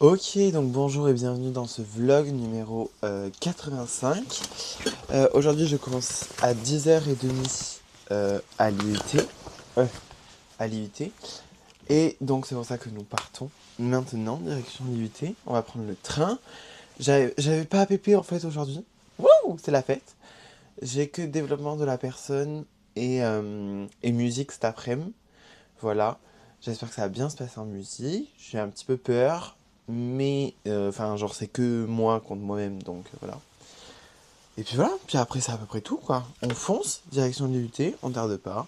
Ok, donc bonjour et bienvenue dans ce vlog numéro 85. Aujourd'hui je commence à 10h30 à l'IUT. Ouais, à l'IUT. Et donc c'est pour ça que nous partons maintenant, direction l'IUT. On va prendre le train. J'avais pas APP en fait aujourd'hui. Wouh, c'est la fête. J'ai que développement de la personne et musique cet après-midi. Voilà. J'espère que ça va bien se passer en musique. J'ai un petit peu peur. Mais, enfin, genre, c'est que moi contre moi-même, donc voilà. Et puis voilà, puis après, c'est à peu près tout, quoi. On fonce, direction de l'IUT, on tarde pas.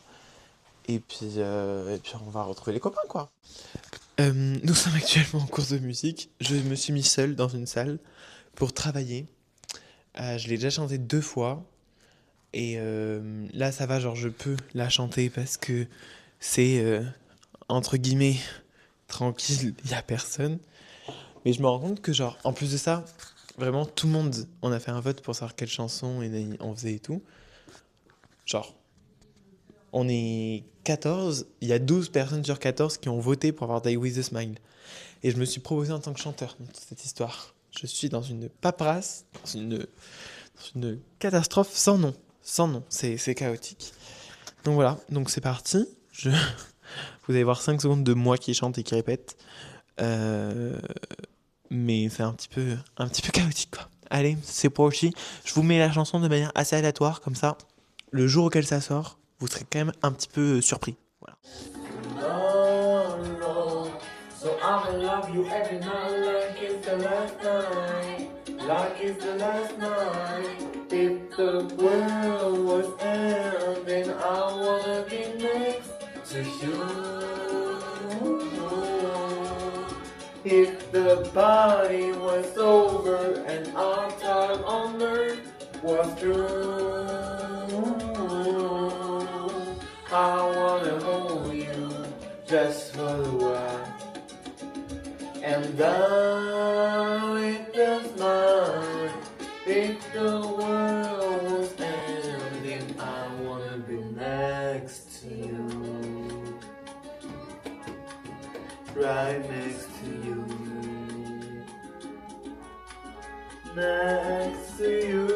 Et puis on va retrouver les copains, quoi. Nous sommes actuellement en cours de musique. Je me suis mis seul dans une salle pour travailler. Je l'ai déjà chanté 2 fois. Et là, ça va, genre, je peux la chanter parce que c'est, entre guillemets, tranquille, il y a personne. Mais je me rends compte que, genre, en plus de ça, vraiment, tout le monde, on a fait un vote pour savoir quelle chanson on faisait et tout. Genre, on est 14, il y a 12 personnes sur 14 qui ont voté pour avoir Die With A Smile. Et je me suis proposé en tant que chanteur dans toute cette histoire. Je suis dans une paperasse, dans une catastrophe sans nom. Sans nom, c'est chaotique. Donc voilà, donc c'est parti. Vous allez voir 5 secondes de moi qui chante et qui répète. Euh, mais c'est un petit peu chaotique quoi. Allez, c'est pour aussi. Je vous mets la chanson de manière assez aléatoire, comme ça, le jour auquel ça sort, vous serez quand même un petit peu surpris. Voilà. Tomorrow, so I'ma love you every night like it's the last night. Like it's the last night. If the world was ending, I wanna be next to you. If the party was over and our time on earth was through, I wanna hold you just for a while. And down with a smile, if the world was ending, I wanna be next to you. Right next to you. Next to you.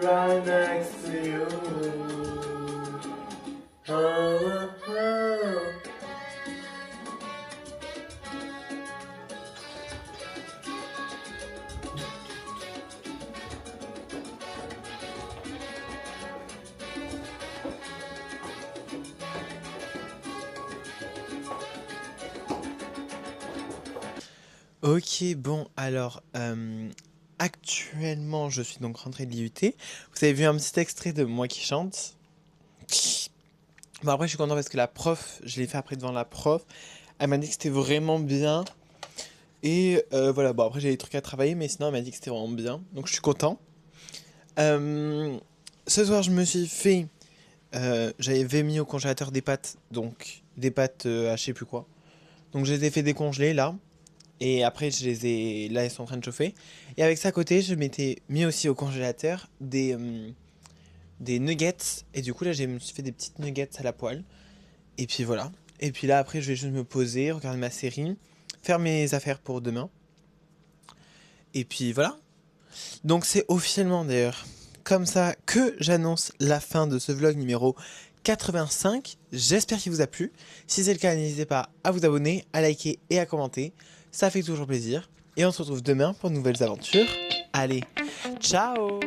Right next to you. Oh, oh. Ok, bon, alors, actuellement, je suis donc rentré de l'IUT. Vous avez vu un petit extrait de moi qui chante. Bon, après, je suis content parce que la prof, je l'ai fait après devant la prof. Elle m'a dit que c'était vraiment bien. Et voilà, bon, après, j'ai des trucs à travailler, mais sinon, elle m'a dit que c'était vraiment bien. Donc, je suis content. Euh, Ce soir, je me suis fait. J'avais mis au congélateur des pâtes, donc des pâtes à je sais plus quoi. Donc, je les ai fait décongeler là. Et après, je les ai. Là, elles sont en train de chauffer. Et avec ça à côté, je m'étais mis aussi au congélateur des nuggets. Et du coup, là, je me suis fait des petites nuggets à la poêle. Et puis voilà. Et puis là, après, je vais juste me poser, regarder ma série, faire mes affaires pour demain. Et puis voilà. Donc, c'est officiellement d'ailleurs comme ça que j'annonce la fin de ce vlog numéro 85. J'espère qu'il vous a plu. Si c'est le cas, n'hésitez pas à vous abonner, à liker et à commenter. Ça fait toujours plaisir. Et on se retrouve demain pour de nouvelles aventures. Allez, ciao!